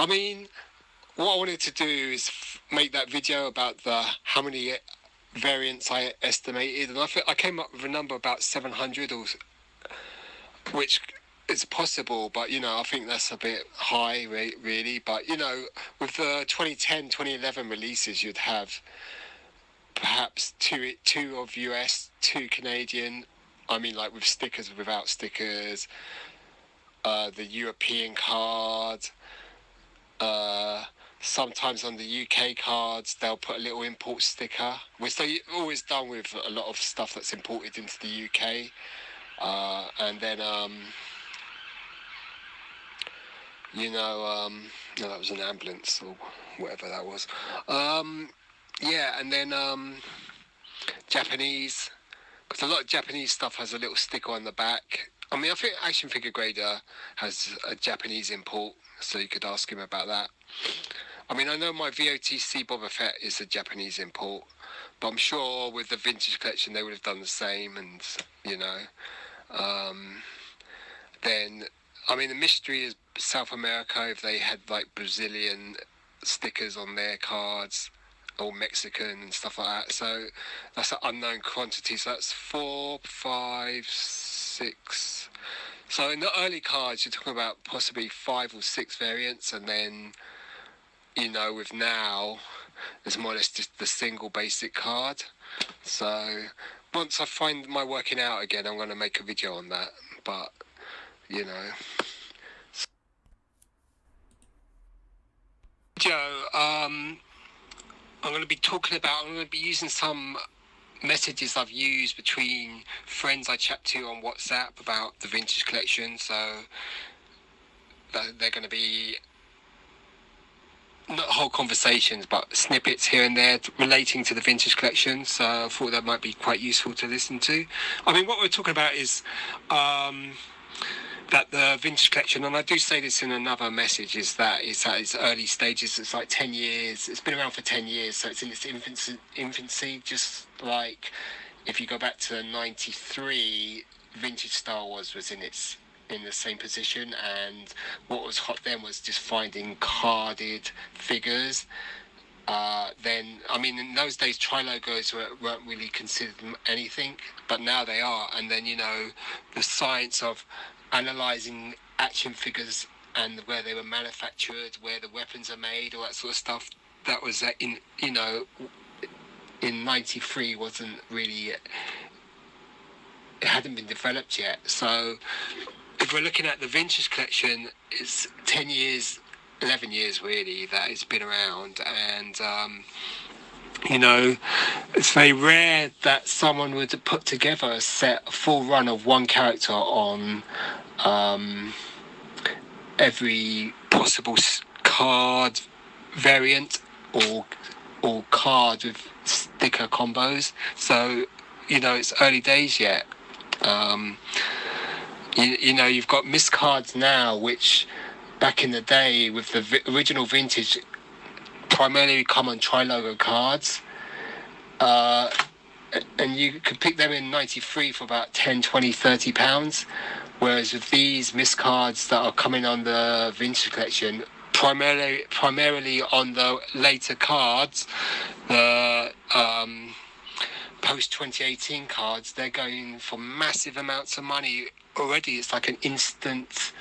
I mean, what I wanted to do is make that video about how many variants I estimated, and I came up with a number about 700, which is possible, but I think that's a bit high, really. But with the 2010, 2011 releases, you'd have perhaps two of US, two Canadian. I mean, like with stickers, without stickers. The European card. Sometimes on the UK cards, they'll put a little import sticker, which they've always done with a lot of stuff that's imported into the UK. And then, no, that was an ambulance or whatever that was. Yeah, and then Japanese, because a lot of Japanese stuff has a little sticker on the back. I mean, I think Action Figure Grader has a Japanese import, so you could ask him about that. I mean, I know my VOTC Boba Fett is a Japanese import, but I'm sure with the vintage collection they would have done the same, and then, I mean, the mystery is South America, if they had like Brazilian stickers on their cards, or Mexican and stuff like that. So that's an unknown quantity. So that's 4, 5, 6. So in the early cards, you're talking about possibly 5 or 6 variants, and then, with now, it's more or less just the single basic card. So once I find my working out again, I'm going to make a video on that. But, I'm going to be I'm going to be using some messages I've used between friends I chat to on WhatsApp about the vintage collection. So they're going to be not whole conversations, but snippets here and there relating to the vintage collection. So I thought that might be quite useful to listen to. I mean, what we're talking about is that the vintage collection, and I do say this in another message, is that it's at its early stages. It's like 10 years. It's been around for 10 years, so it's in its infancy. Just like if you go back to 93, vintage Star Wars was in the same position, and what was hot then was just finding carded figures. Then, I mean, in those days, tri-logos weren't really considered anything, but now they are. And then, the science of analysing action figures and where they were manufactured, where the weapons are made, all that sort of stuff, that was in 93 wasn't really, it hadn't been developed yet. So if we're looking at the vintage collection, it's 10 years, 11 years really that it's been around, and it's very rare that someone would put together a full run of one character on every possible card variant or card with sticker combos. So it's early days yet. You've got miscards now, which back in the day with the original vintage primarily come on tri-logo cards, and you could pick them in 93 for about 10, 20, 30 pounds, whereas with these miscards that are coming on the vintage collection, primarily on the later cards, the post 2018 cards, they're going for massive amounts of money already. It's like an instant,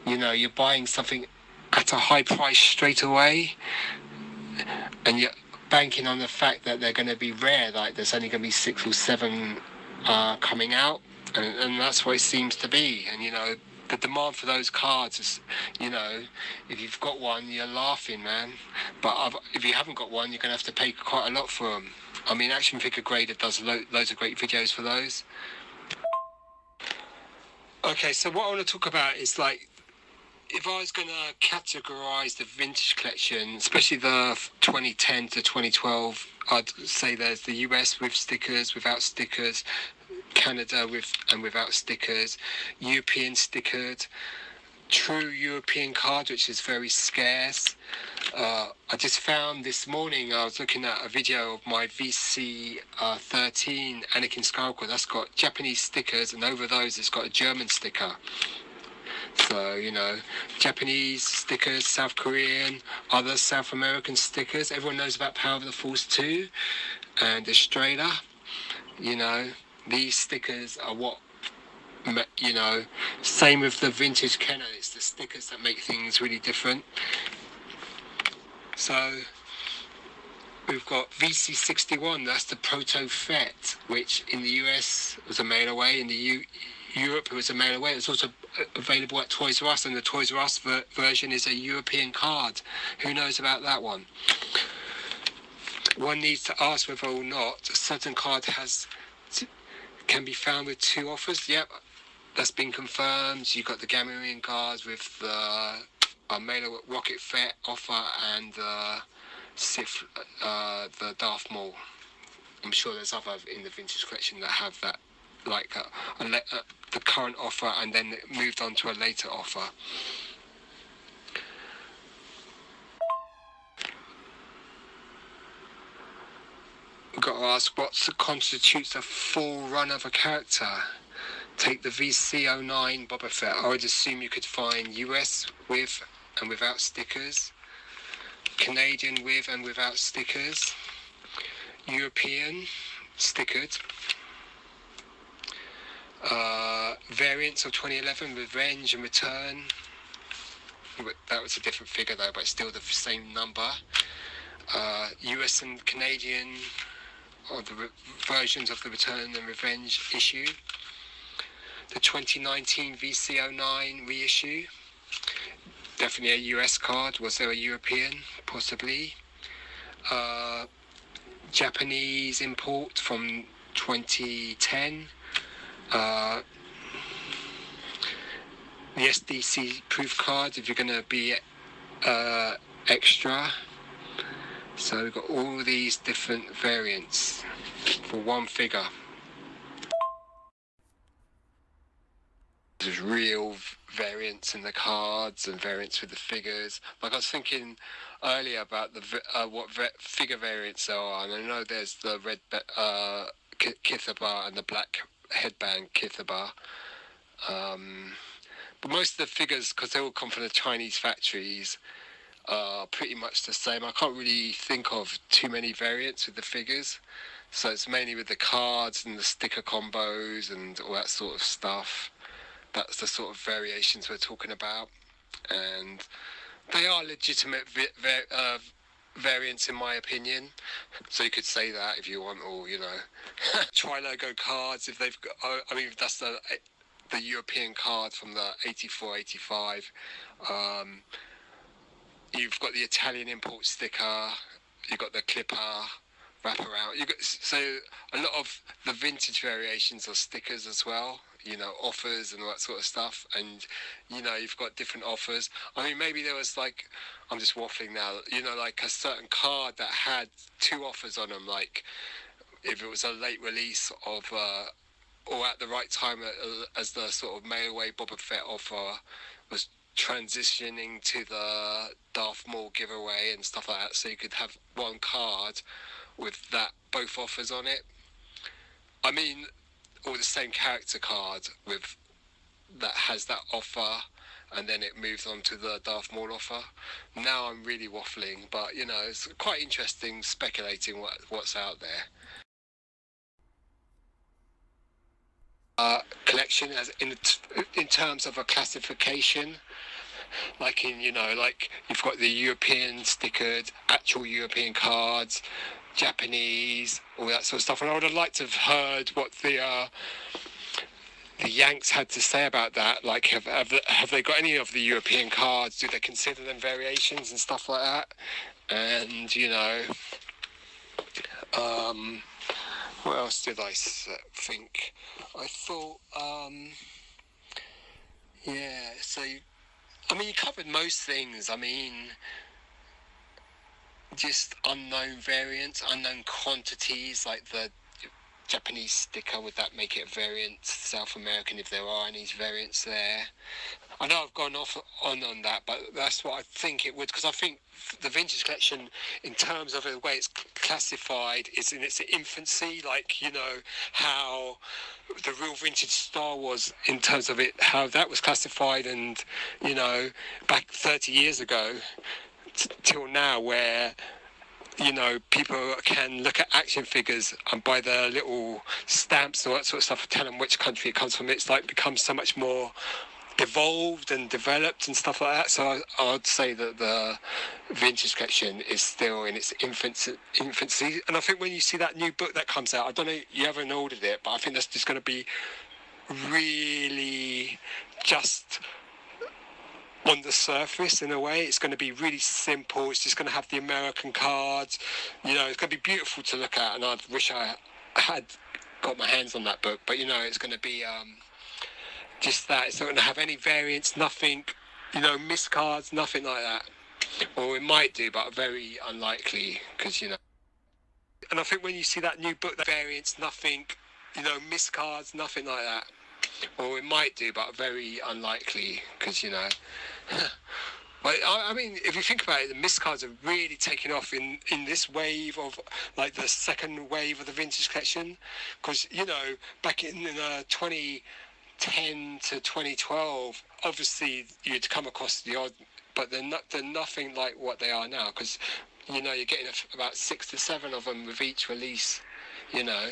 you're buying something at a high price straight away, and you're banking on the fact that they're going to be rare, like there's only going to be 6 or 7 coming out, and that's what it seems to be. And the demand for those cards is, if you've got one, you're laughing, man. But if you haven't got one, you're going to have to pay quite a lot for them. I mean, Action Figure Grader does loads of great videos for those. Okay, so what I want to talk about is, like, if I was going to categorise the vintage collection, especially the 2010 to 2012, I'd say there's the US with stickers, without stickers, Canada with and without stickers, European stickered, true European card, which is very scarce. I just found this morning, I was looking at a video of my VC13 Anakin Skywalker that's got Japanese stickers, and over those it's got a German sticker. So, Japanese stickers, South Korean, other South American stickers. Everyone knows about Power of the Force 2 and Estrella. These stickers are what, same with the vintage Kenner. It's the stickers that make things really different. So, we've got VC61, that's the Proto Fet, which in the US was a mail away. In the Europe, it was a mail away. It's also available at Toys R Us, and the Toys R Us version is a European card. Who knows about that one? One needs to ask whether or not a certain card can be found with 2 offers. Yep, that's been confirmed. You've got the Gamorrean cards with the Mailer Rocket Fet offer and Sith, the Darth Maul. I'm sure there's other in the vintage collection that have that, like the current offer, and then it moved on to a later offer. We've got to ask, what constitutes a full run of a character? Take the VC09 Boba Fett. I would assume you could find US with and without stickers, Canadian with and without stickers, European stickered, variants of 2011 Revenge and Return. That was a different figure though, but still the same number. US and Canadian or the versions of the Return and Revenge issue. The 2019 VC09 reissue. Definitely a US card. Was there a European? Possibly. Japanese import from 2010. The SDC proof card if you're going to be extra. So we've got all these different variants for one figure. There's real variants in the cards and variants with the figures. Like I was thinking earlier about the what figure variants there are, and I know there's the red Kithabar and the black headband Kithabar. But most of the figures, because they all come from the Chinese factories, are pretty much the same. I can't really think of too many variants with the figures. So it's mainly with the cards and the sticker combos and all that sort of stuff. That's the sort of variations we're talking about. And they are legitimate variants in my opinion. So you could say that if you want, or, Tri-Logo cards, if they've got, that's the European card from the 84-85. You've got the Italian import sticker, you've got the clipper wraparound. So a lot of the vintage variations are stickers as well, offers and all that sort of stuff. And, you've got different offers. Maybe there was I'm just waffling now, like a certain card that had 2 offers on them, like if it was a late release of, or at the right time as the sort of mail away Boba Fett offer was transitioning to the Darth Maul giveaway and stuff like that, so you could have one card with both offers on it. Or the same character card with that has that offer, and then it moves on to the Darth Maul offer. Now I'm really waffling, but it's quite interesting speculating what's out there. Collection as in terms of a classification, like you've got the European stickered, actual European cards, Japanese, all that sort of stuff. And I would have liked to have heard what the Yanks had to say about that. Like, have they got any of the European cards? Do they consider them variations and stuff like that? And what else did I think? I thought, so, you covered most things. Just unknown variants, unknown quantities, like the Japanese sticker, would that make it a variant? South American, if there are any variants there. I know I've gone off on that, but that's what I think it would, because I think the vintage collection, in terms of the way it's classified, is in its infancy. Like, you know, how the real vintage Star Wars, in terms of it, how that was classified, and, you know, back 30 years ago till now, where, you know, people can look at action figures and buy the little stamps and all that sort of stuff, tell them which country it comes from. It's like becomes so much more evolved and developed and stuff like that. So I'd say that the vintage collection is still in its infancy. And I think when you see that new book that comes out, I don't know, you haven't ordered it, but I think that's just going to be really just on the surface in a way. It's going to be really simple. It's just going to have the American cards. You know, it's going to be beautiful to look at, and I wish I had got my hands on that book. But, you know, it's going to be just that. It's not going to have any variants, nothing, you know, miscards, nothing like that. Or it might do, but very unlikely, because, you know. And I think when you see that new book, the variants, nothing, you know, miscards, nothing like that. Or it might do, but very unlikely, because, you know. But I mean, if you think about it, the miscards have really taken off in this wave of, like, the second wave of the vintage collection. Because, you know, back in 2010 to 2012, obviously you'd come across the odd, but they're nothing like what they are now, because, you know, you're getting about 6 to 7 of them with each release, you know.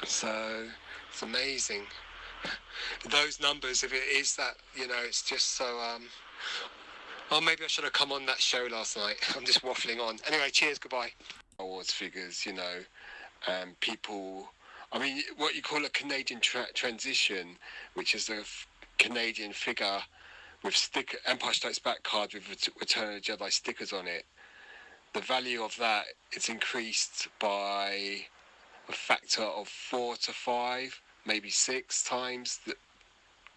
So it's amazing. Those numbers, if it is that, you know, it's just so oh, maybe I should have come on that show last night. I'm just waffling on. Anyway, cheers, goodbye. Awards figures, you know, people, I mean, what you call a Canadian transition, which is a Canadian figure with Empire Strikes Back card with Return of the Jedi stickers on it. The value of that is increased by a factor of 4 to 5, maybe 6 times.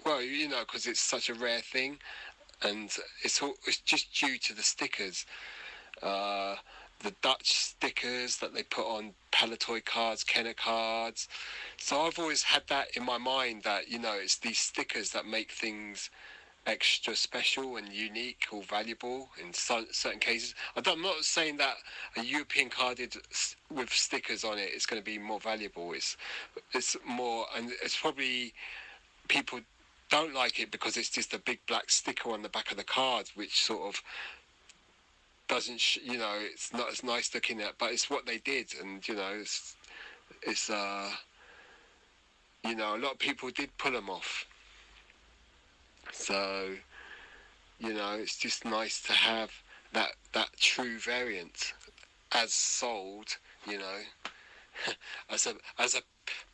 Well, you know, because it's such a rare thing, and it's just due to the stickers. The Dutch stickers that they put on Palitoy cards, Kenner cards. So I've always had that in my mind, that, you know, it's these stickers that make things extra special and unique or valuable in certain cases. I'm not saying that a European carded with stickers on it is going to be more valuable. It's more, and it's probably people don't like it because it's just a big black sticker on the back of the card, which sort of doesn't, you know, it's not as nice looking at, but it's what they did, and, you know, it's you know, a lot of people did pull them off. So, you know, it's just nice to have that true variant as sold, you know. as a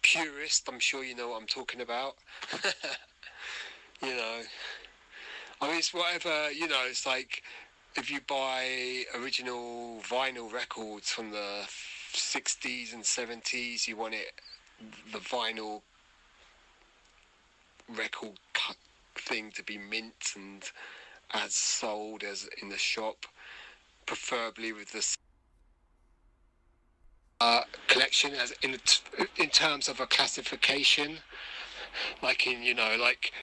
purist, I'm sure you know what I'm talking about. You know, I mean, it's whatever, you know, it's like if you buy original vinyl records from the 60s and 70s, you want the vinyl record thing to be mint and as sold as in the shop, preferably with the collection as in terms of a classification, like in, you know, like